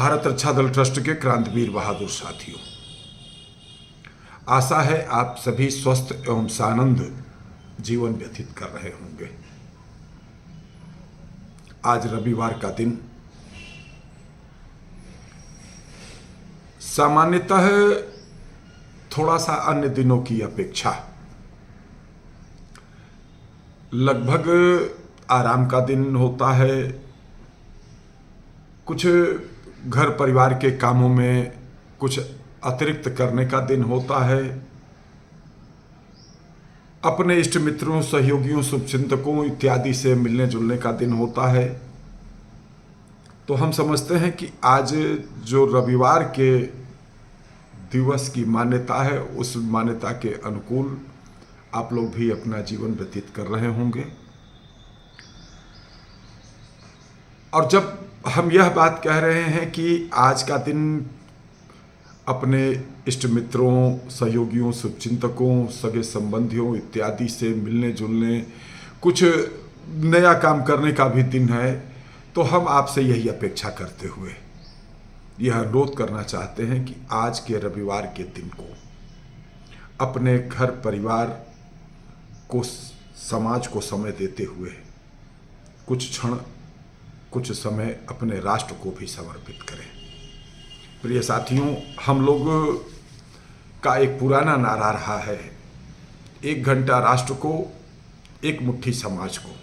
भारत रक्षा दल ट्रस्ट के क्रांतिवीर बहादुर साथियों, आशा है आप सभी स्वस्थ एवं सानंद जीवन व्यतीत कर रहे होंगे। आज रविवार का दिन सामान्यतः थोड़ा सा अन्य दिनों की अपेक्षा लगभग आराम का दिन होता है। कुछ घर परिवार के कामों में कुछ अतिरिक्त करने का दिन होता है। अपने इष्ट मित्रों, सहयोगियों, शुभचिंतकों इत्यादि से मिलने जुलने का दिन होता है। तो हम समझते हैं कि आज जो रविवार के दिवस की मान्यता है, उस मान्यता के अनुकूल आप लोग भी अपना जीवन व्यतीत कर रहे होंगे। और जब हम यह बात कह रहे हैं कि आज का दिन अपने इष्ट मित्रों, सहयोगियों, शुभचिंतकों, सगे संबंधियों इत्यादि से मिलने जुलने, कुछ नया काम करने का भी दिन है, तो हम आपसे यही अपेक्षा करते हुए यह अनुरोध करना चाहते हैं कि आज के रविवार के दिन को अपने घर परिवार को, समाज को समय देते हुए कुछ क्षण, कुछ समय अपने राष्ट्र को भी समर्पित करें। प्रिय साथियों, हम लोग का एक पुराना नारा रहा है, 1 घंटा राष्ट्र को, 1 मुट्ठी समाज को।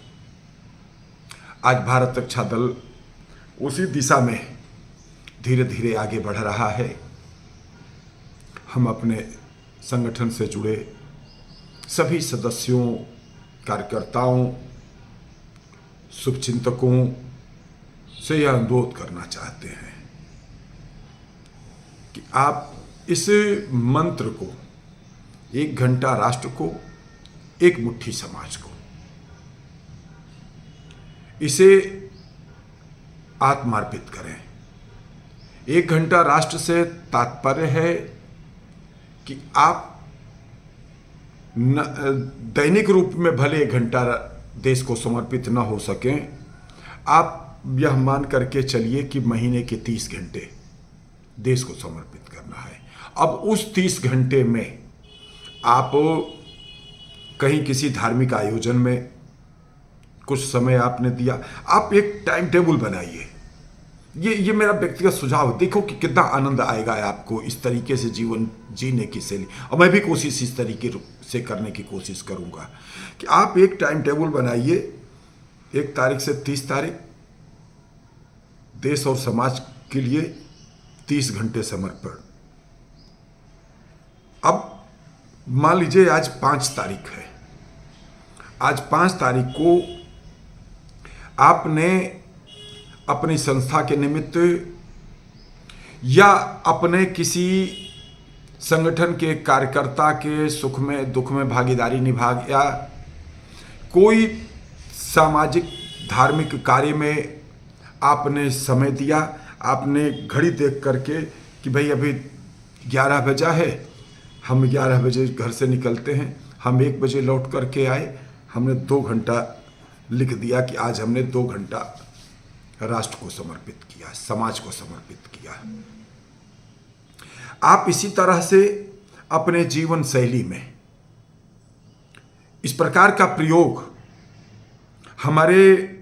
आज भारत रक्षा दल उसी दिशा में धीरे धीरे आगे बढ़ रहा है। हम अपने संगठन से जुड़े सभी सदस्यों, कार्यकर्ताओं, शुभचिंतकों से यह अनुरोध करना चाहते हैं कि आप इस मंत्र को, 1 घंटा राष्ट्र को, 1 मुट्ठी समाज को, इसे आत्मार्पित करें। 1 घंटा राष्ट्र से तात्पर्य है कि आप दैनिक रूप में भले 1 घंटा देश को समर्पित न हो सकें, आप यह मान करके चलिए कि महीने के 30 घंटे देश को समर्पित करना है। अब उस 30 घंटे में आप कहीं किसी धार्मिक आयोजन में कुछ समय आपने दिया, आप एक टाइम टेबल बनाइए। ये मेरा व्यक्तिगत सुझाव है। देखो कि कितना आनंद आएगा आपको इस तरीके से जीवन जीने की शैली। और मैं भी कोशिश इस तरीके से करने की कोशिश करूंगा कि आप एक टाइम टेबल बनाइए, 1 तारीख से 30 तारीख देश और समाज के लिए 30 घंटे समर्पण। अब मान लीजिए आज 5 तारीख है। आज 5 तारीख को आपने अपनी संस्था के निमित्त या अपने किसी संगठन के कार्यकर्ता के सुख में दुख में भागीदारी निभा, या कोई सामाजिक धार्मिक कार्य में आपने समय दिया। आपने घड़ी देख करके कि भाई अभी 11 बजा है, हम 11 बजे घर से निकलते हैं, हम 1 बजे लौट करके आए, हमने 2 घंटा लिख दिया कि आज हमने 2 घंटा राष्ट्र को समर्पित किया, समाज को समर्पित किया। आप इसी तरह से अपने जीवन शैली में इस प्रकार का प्रयोग हमारे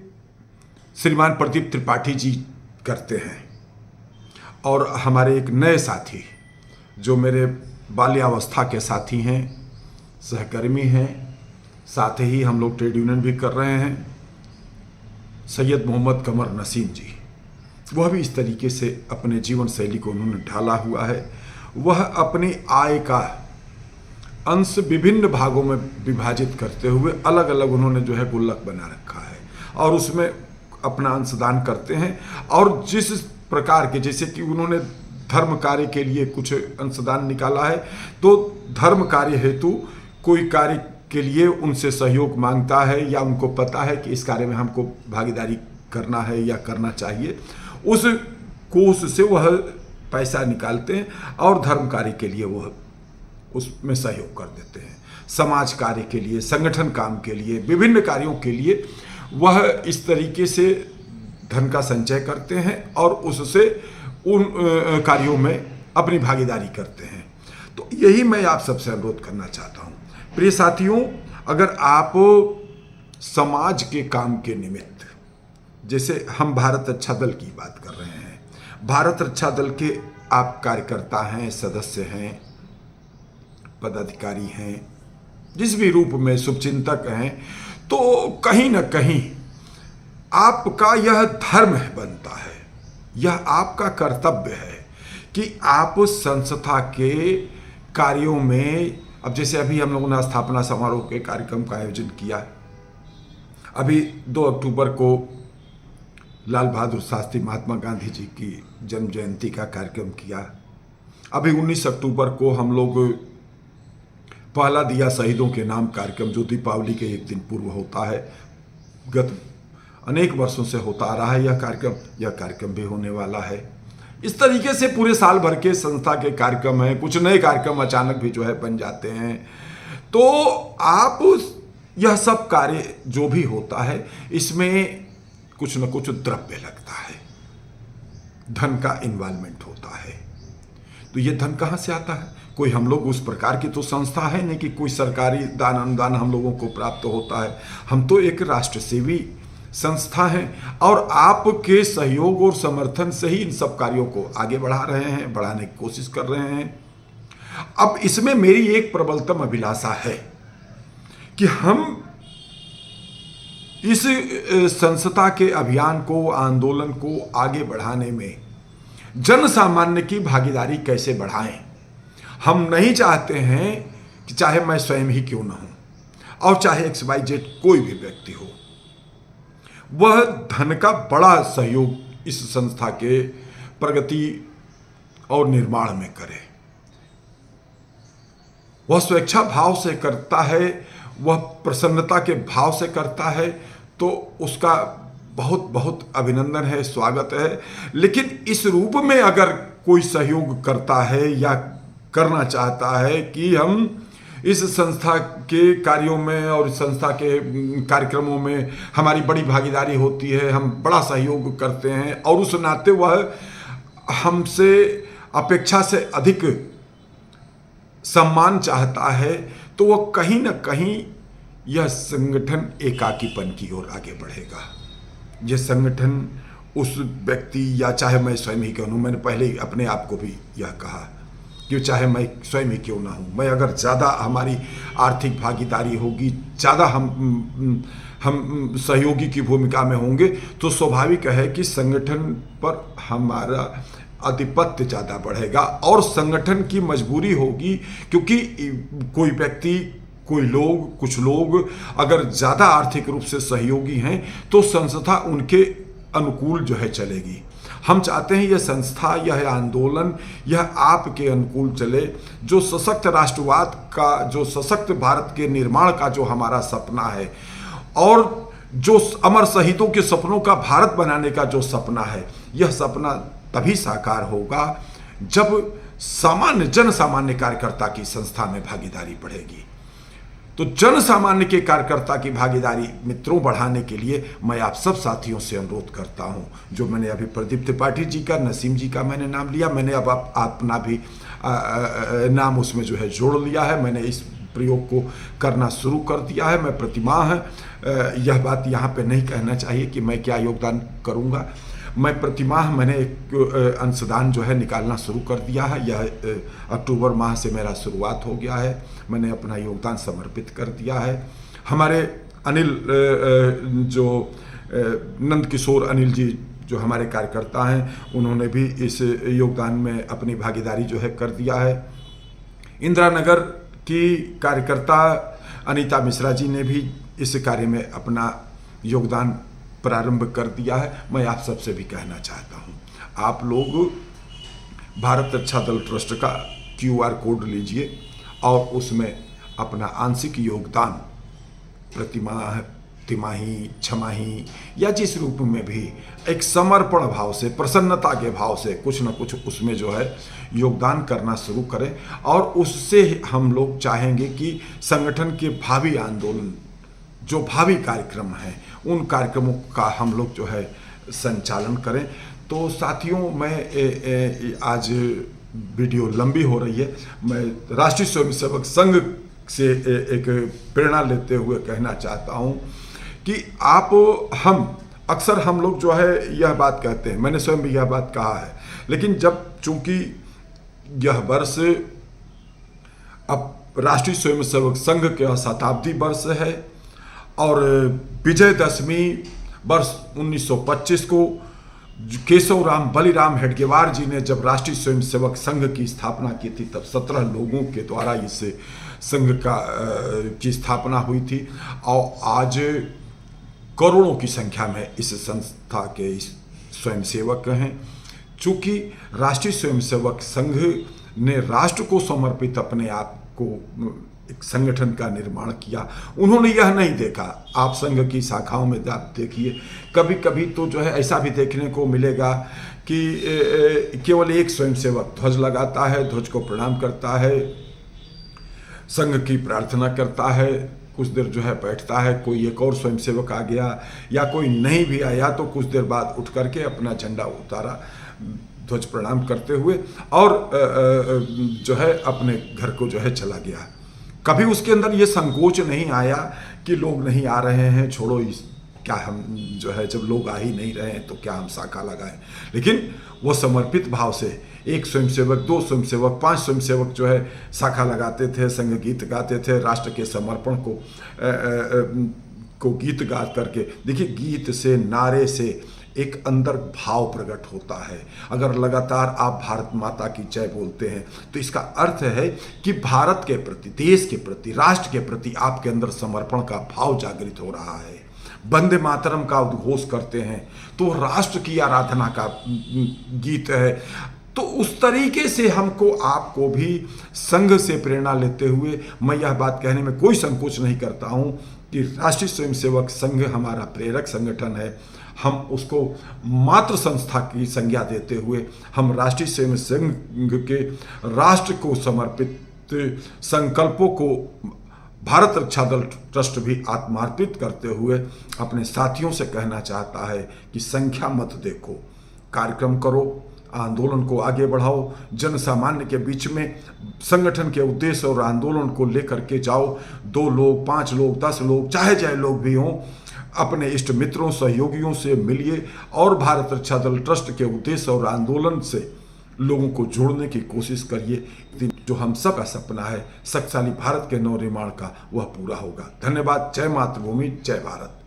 श्रीमान प्रदीप त्रिपाठी जी करते हैं। और हमारे एक नए साथी जो मेरे बाल्यावस्था के साथी हैं, सहकर्मी हैं, साथ ही हम लोग ट्रेड यूनियन भी कर रहे हैं, सैयद मोहम्मद कमर नसीम जी, वह भी इस तरीके से अपने जीवन शैली को उन्होंने ढाला हुआ है। वह अपनी आय का अंश विभिन्न भागों में विभाजित करते हुए अलग अलग उन्होंने जो है गुल्लक बना रखा है और उसमें अपना अंशदान करते हैं। और जिस प्रकार के, जैसे कि उन्होंने धर्म कार्य के लिए कुछ अंशदान निकाला है, तो धर्म कार्य हेतु कोई कार्य के लिए उनसे सहयोग मांगता है या उनको पता है कि इस कार्य में हमको भागीदारी करना है या करना चाहिए, उस कोष से वह पैसा निकालते हैं और धर्म कार्य के लिए वह उसमें सहयोग कर देते हैं। समाज कार्य के लिए, संगठन काम के लिए, विभिन्न कार्यों के लिए वह इस तरीके से धन का संचय करते हैं और उससे उन कार्यों में अपनी भागीदारी करते हैं। तो यही मैं आप सबसे अनुरोध करना चाहता हूँ। प्रिय साथियों, अगर आप समाज के काम के निमित्त, जैसे हम भारत रक्षा दल की बात कर रहे हैं, भारत रक्षा दल के आप कार्यकर्ता हैं, सदस्य हैं, पदाधिकारी हैं, जिस भी रूप में शुभचिंतक हैं, तो कहीं ना कहीं आपका यह धर्म बनता है, यह आपका कर्तव्य है कि आप संस्था के कार्यों में, अब जैसे अभी हम लोगों ने स्थापना समारोह के कार्यक्रम का आयोजन किया, अभी 2 अक्टूबर को लाल बहादुर शास्त्री महात्मा गांधी जी की जन्म जयंती का कार्यक्रम किया, अभी 19 अक्टूबर को हम लोग पहला दिया शहीदों के नाम कार्यक्रम, जो दीपावली के एक दिन पूर्व होता है, गत अनेक वर्षों से होता आ रहा है यह कार्यक्रम भी होने वाला है। इस तरीके से पूरे साल भर के संस्था के कार्यक्रम हैं, कुछ नए कार्यक्रम अचानक भी जो है बन जाते हैं। तो आप यह सब कार्य जो भी होता है, इसमें कुछ न कुछ द्रव्य लगता है, धन का इन्वॉल्वमेंट होता है। तो ये धन कहाँ से आता है? कोई हम लोग उस प्रकार की तो संस्था है नहीं कि कोई सरकारी दान अनुदान हम लोगों को प्राप्त होता है। हम तो एक राष्ट्र सेवी संस्था है और आपके सहयोग और समर्थन से ही इन सब कार्यों को आगे बढ़ा रहे हैं, बढ़ाने की कोशिश कर रहे हैं। अब इसमें मेरी एक प्रबलतम अभिलाषा है कि हम इस संस्था के अभियान को, आंदोलन को आगे बढ़ाने में जन सामान्य की भागीदारी कैसे बढ़ाएं। हम नहीं चाहते हैं कि चाहे मैं स्वयं ही क्यों ना हूं और चाहे XYZ कोई भी व्यक्ति हो, वह धन का बड़ा सहयोग इस संस्था के प्रगति और निर्माण में करे। वह स्वेच्छा भाव से करता है, वह प्रसन्नता के भाव से करता है, तो उसका बहुत बहुत अभिनंदन है, स्वागत है। लेकिन इस रूप में अगर कोई सहयोग करता है या करना चाहता है कि हम इस संस्था के कार्यों में और इस संस्था के कार्यक्रमों में हमारी बड़ी भागीदारी होती है, हम बड़ा सहयोग करते हैं और उस नाते वह हमसे अपेक्षा से अधिक सम्मान चाहता है, तो वह कहीं ना कहीं यह संगठन एकाकीपन की ओर आगे बढ़ेगा। यह संगठन उस व्यक्ति, या चाहे मैं स्वयं ही कहूँ, मैंने पहले ही अपने आप को भी यह कहा कि चाहे मैं स्वयं ही क्यों ना हूँ, मैं अगर ज़्यादा हमारी आर्थिक भागीदारी होगी, ज़्यादा हम सहयोगी की भूमिका में होंगे, तो स्वाभाविक है कि संगठन पर हमारा आधिपत्य ज़्यादा बढ़ेगा और संगठन की मजबूरी होगी, क्योंकि कोई व्यक्ति, कोई लोग, कुछ लोग अगर ज़्यादा आर्थिक रूप से सहयोगी हैं तो संस्था उनके अनुकूल जो है चलेगी। हम चाहते हैं यह संस्था, यह आंदोलन, यह आपके अनुकूल चले। जो सशक्त राष्ट्रवाद का, जो सशक्त भारत के निर्माण का जो हमारा सपना है और जो अमर शहीदों के सपनों का भारत बनाने का जो सपना है, यह सपना तभी साकार होगा जब सामान्य, जन सामान्य कार्यकर्ता की संस्था में भागीदारी बढ़ेगी। तो जन सामान्य के कार्यकर्ता की भागीदारी मित्रों बढ़ाने के लिए मैं आप सब साथियों से अनुरोध करता हूं। जो मैंने अभी प्रदीप त्रिपाठी जी का, नसीम जी का मैंने नाम लिया, मैंने अब अपना भी नाम उसमें जो है जोड़ लिया है। मैंने इस प्रयोग को करना शुरू कर दिया है। मैं प्रतिमाह यह बात यहाँ पे नहीं कहना चाहिए कि मैं क्या योगदान करूँगा। मैं प्रतिमाह मैंने एक अंशदान जो है निकालना शुरू कर दिया है। यह अक्टूबर माह से मेरा शुरुआत हो गया है। मैंने अपना योगदान समर्पित कर दिया है। हमारे अनिल जो नंद किशोर अनिल जी जो हमारे कार्यकर्ता हैं, उन्होंने भी इस योगदान में अपनी भागीदारी जो है कर दिया है। इंदिरा नगर की कार्यकर्ता अनीता मिश्रा जी ने भी इस कार्य में अपना योगदान प्रारंभ कर दिया है। मैं आप सबसे भी कहना चाहता हूं, आप लोग भारत रक्षा दल ट्रस्ट का QR कोड लीजिए और उसमें अपना आंशिक योगदान प्रतिमाह, तिमाही, छमाही या जिस रूप में भी एक समर्पण भाव से, प्रसन्नता के भाव से कुछ न कुछ उसमें जो है योगदान करना शुरू करें। और उससे हम लोग चाहेंगे कि संगठन के भावी आंदोलन, जो भावी कार्यक्रम हैं, उन कार्यक्रमों का हम लोग जो है संचालन करें। तो साथियों, मैं आज वीडियो लंबी हो रही है, मैं राष्ट्रीय स्वयंसेवक संघ से एक प्रेरणा लेते हुए कहना चाहता हूँ कि अक्सर हम लोग जो है यह बात कहते हैं, मैंने स्वयं भी यह बात कहा है, लेकिन जब चूंकि यह वर्ष अब राष्ट्रीय स्वयंसेवक संघ का शताब्दी वर्ष है और विजयदशमी वर्ष 1925 को केशवराम बलिराम हेडगेवार जी ने जब राष्ट्रीय स्वयंसेवक संघ की स्थापना की थी, तब 17 लोगों के द्वारा इस संघ की स्थापना हुई थी और आज करोड़ों की संख्या में इस संस्था के स्वयंसेवक हैं। चूंकि राष्ट्रीय स्वयंसेवक संघ ने राष्ट्र को समर्पित अपने आप को एक संगठन का निर्माण किया, उन्होंने यह नहीं देखा। आप संघ की शाखाओं में आप देखिए, कभी कभी तो जो है ऐसा भी देखने को मिलेगा कि केवल एक स्वयंसेवक ध्वज लगाता है, ध्वज को प्रणाम करता है, संघ की प्रार्थना करता है, कुछ देर जो है बैठता है, कोई एक और स्वयंसेवक आ गया या कोई नहीं भी आया तो कुछ देर बाद उठ करके अपना झंडा उतारा ध्वज प्रणाम करते हुए और जो है अपने घर को जो है चला गया। कभी उसके अंदर ये संकोच नहीं आया कि लोग नहीं आ रहे हैं, छोड़ो क्या हम जो है जब लोग आ ही नहीं रहे हैं तो क्या हम शाखा लगाएं। लेकिन वो समर्पित भाव से एक स्वयंसेवक, दो स्वयंसेवक, 5 स्वयंसेवक जो है शाखा लगाते थे, संघ गीत गाते थे, राष्ट्र के समर्पण को गीत गा करके। देखिए, गीत से, नारे से एक अंदर भाव प्रकट होता है। अगर लगातार आप भारत माता की जय बोलते हैं तो इसका अर्थ है कि भारत के प्रति, देश के प्रति, राष्ट्र के प्रति आपके अंदर समर्पण का भाव जागृत हो रहा है। वंदे मातरम का उद्घोष करते हैं तो राष्ट्र की आराधना का गीत है। तो उस तरीके से हमको, आपको भी संघ से प्रेरणा लेते हुए मैं यह बात कहने में कोई संकोच नहीं करता हूं कि राष्ट्रीय स्वयंसेवक संघ हमारा प्रेरक संगठन है। हम उसको मात्र संस्था की संज्ञा देते हुए हम राष्ट्रीय स्वयंसेवक संघ के राष्ट्र को समर्पित संकल्पों को भारत रक्षा दल ट्रस्ट भी आत्मार्पित करते हुए अपने साथियों से कहना चाहता है कि संख्या मत देखो, कार्यक्रम करो, आंदोलन को आगे बढ़ाओ, जन सामान्य के बीच में संगठन के उद्देश्य और आंदोलन को लेकर के जाओ। 2 लोग, 5 लोग, 10 लोग, चाहे जय लोग भी हों, अपने इष्ट मित्रों, सहयोगियों से मिलिए और भारत रक्षा दल ट्रस्ट के उद्देश्य और आंदोलन से लोगों को जोड़ने की कोशिश करिए। जो हम सब का सपना है शक्तिशाली भारत के नवनिर्माण का, वह पूरा होगा। धन्यवाद। जय मातृभूमि, जय भारत।